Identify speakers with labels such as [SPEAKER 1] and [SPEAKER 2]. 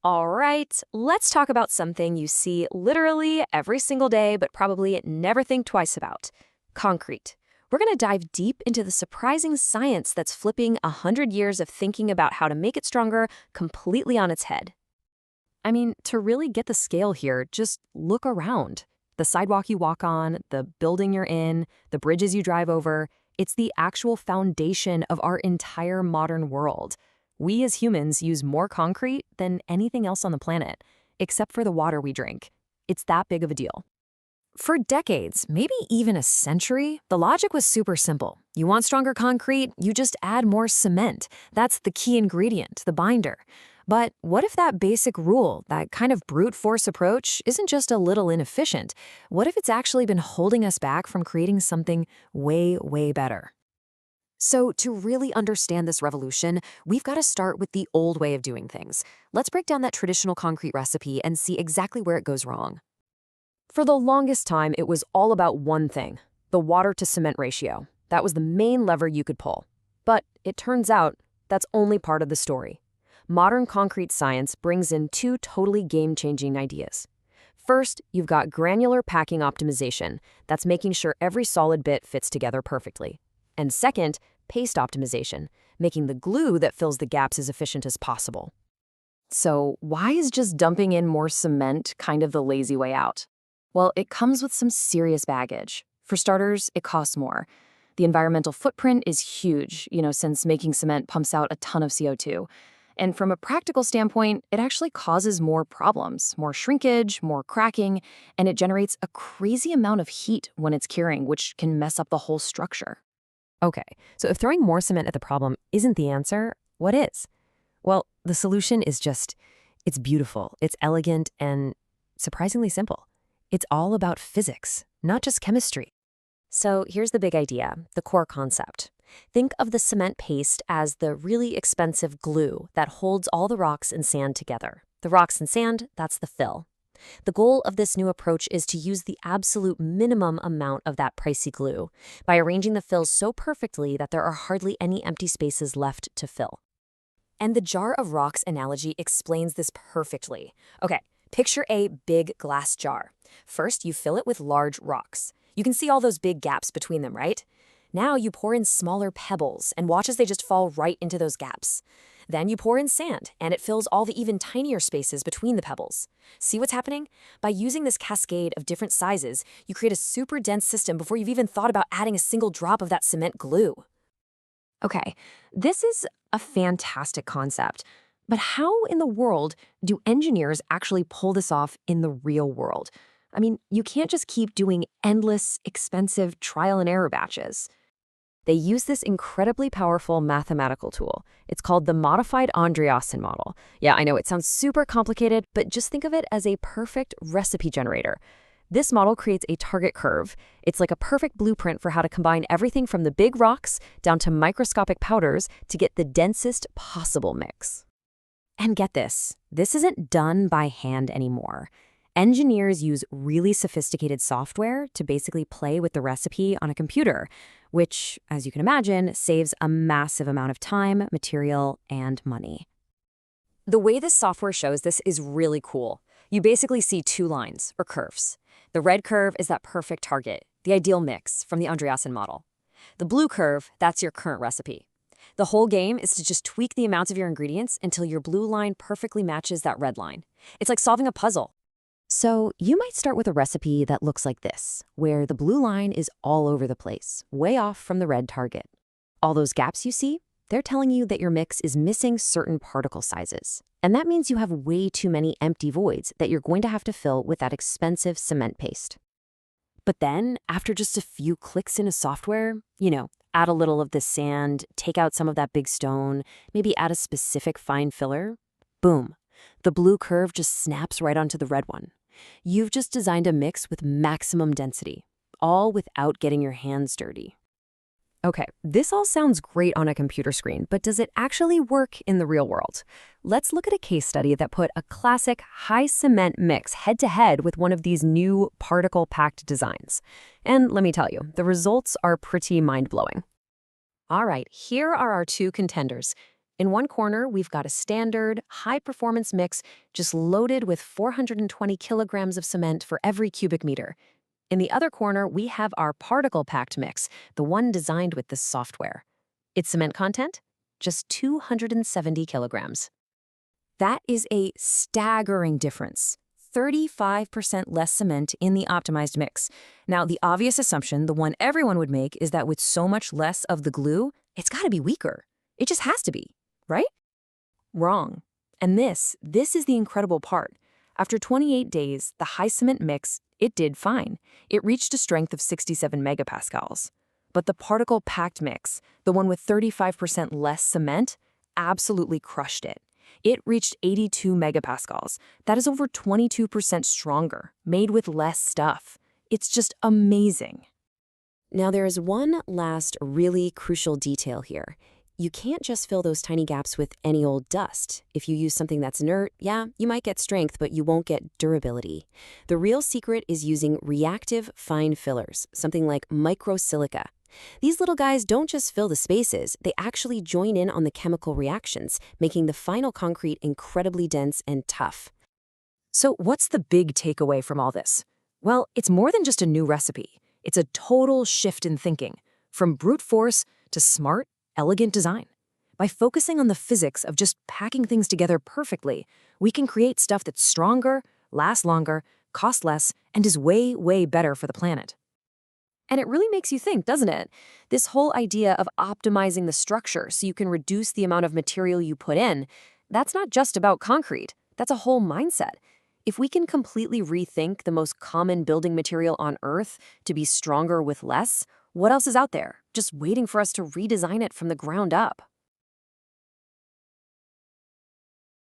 [SPEAKER 1] All right, let's talk about something you see literally every single day, but probably never think twice about concrete. We're going to dive deep into the surprising science that's flipping 100 years of thinking about how to make it stronger completely on its head. I mean, to really get the scale here, just look around. The sidewalk you walk on, the building you're in, the bridges you drive over, it's the actual foundation of our entire modern world. We as humans use more concrete than anything else on the planet, except for the water we drink. It's that big of a deal. For decades, maybe even a century, the logic was super simple. You want stronger concrete, you just add more cement. That's the key ingredient, the binder. But what if that basic rule, that kind of brute force approach, isn't just a little inefficient? What if it's actually been holding us back from creating something way, way better? So, to really understand this revolution, we've got to start with the old way of doing things. Let's break down that traditional concrete recipe and see exactly where it goes wrong. For the longest time, it was all about one thing, the water to cement ratio. That was the main lever you could pull. But it turns out that's only part of the story. Modern concrete science brings in two totally game-changing ideas. First, you've got granular packing optimization. That's making sure every solid bit fits together perfectly. And second, paste optimization, making the glue that fills the gaps as efficient as possible. So why is just dumping in more cement kind of the lazy way out? Well, it comes with some serious baggage. For starters, it costs more. The environmental footprint is huge, since making cement pumps out a ton of CO2. And from a practical standpoint, it actually causes more problems, more shrinkage, more cracking, and it generates a crazy amount of heat when it's curing, which can mess up the whole structure. Okay, so if throwing more cement at the problem isn't the answer, what is? Well, the solution is it's beautiful, it's elegant, and surprisingly simple. It's all about physics, not just chemistry. So here's the big idea, the core concept. Think of the cement paste as the really expensive glue that holds all the rocks and sand together. The rocks and sand, that's the fill. The goal of this new approach is to use the absolute minimum amount of that pricey glue by arranging the fills so perfectly that there are hardly any empty spaces left to fill. And the jar of rocks analogy explains this perfectly. Okay, picture a big glass jar. First, you fill it with large rocks. You can see all those big gaps between them, right? Now you pour in smaller pebbles and watch as they just fall right into those gaps. Then you pour in sand, and it fills all the even tinier spaces between the pebbles. See what's happening? By using this cascade of different sizes, you create a super dense system before you've even thought about adding a single drop of that cement glue. Okay, this is a fantastic concept, but how in the world do engineers actually pull this off in the real world? I mean, you can't just keep doing endless, expensive trial and error batches. They use this incredibly powerful mathematical tool. It's called the Modified Andreasen model. Yeah, I know it sounds super complicated, but just think of it as a perfect recipe generator. This model creates a target curve. It's like a perfect blueprint for how to combine everything from the big rocks down to microscopic powders to get the densest possible mix. And get this isn't done by hand anymore. Engineers use really sophisticated software to basically play with the recipe on a computer, which, as you can imagine, saves a massive amount of time, material, and money. The way this software shows this is really cool. You basically see two lines, or curves. The red curve is that perfect target, the ideal mix from the Andreasen model. The blue curve, that's your current recipe. The whole game is to just tweak the amounts of your ingredients until your blue line perfectly matches that red line. It's like solving a puzzle. So you might start with a recipe that looks like this, where the blue line is all over the place, way off from the red target. All those gaps you see, they're telling you that your mix is missing certain particle sizes. And that means you have way too many empty voids that you're going to have to fill with that expensive cement paste. But then, after just a few clicks in a software, add a little of the sand, take out some of that big stone, maybe add a specific fine filler, boom, the blue curve just snaps right onto the red one. You've just designed a mix with maximum density, all without getting your hands dirty. Okay, this all sounds great on a computer screen, but does it actually work in the real world? Let's look at a case study that put a classic high cement mix head-to-head with one of these new particle-packed designs. And let me tell you, the results are pretty mind-blowing. All right, here are our two contenders. In one corner, we've got a standard, high-performance mix just loaded with 420 kilograms of cement for every cubic meter. In the other corner, we have our particle-packed mix, the one designed with this software. Its cement content? Just 270 kilograms. That is a staggering difference. 35% less cement in the optimized mix. Now, the obvious assumption, the one everyone would make, is that with so much less of the glue, it's got to be weaker. It just has to be, right? Wrong. And this is the incredible part. After 28 days, the high cement mix, it did fine. It reached a strength of 67 megapascals. But the particle-packed mix, the one with 35% less cement, absolutely crushed it. It reached 82 megapascals. That is over 22% stronger, made with less stuff. It's just amazing. Now, there is one last really crucial detail here. You can't just fill those tiny gaps with any old dust. If you use something that's inert, yeah, you might get strength, but you won't get durability. The real secret is using reactive fine fillers, something like microsilica. These little guys don't just fill the spaces, they actually join in on the chemical reactions, making the final concrete incredibly dense and tough. So what's the big takeaway from all this? Well, it's more than just a new recipe. It's a total shift in thinking, from brute force to smart, elegant design. By focusing on the physics of just packing things together perfectly, we can create stuff that's stronger, lasts longer, costs less, and is way, way better for the planet. And it really makes you think, doesn't it? This whole idea of optimizing the structure so you can reduce the amount of material you put in, that's not just about concrete. That's a whole mindset. If we can completely rethink the most common building material on Earth to be stronger with less, what else is out there, just waiting for us to redesign it from the ground up?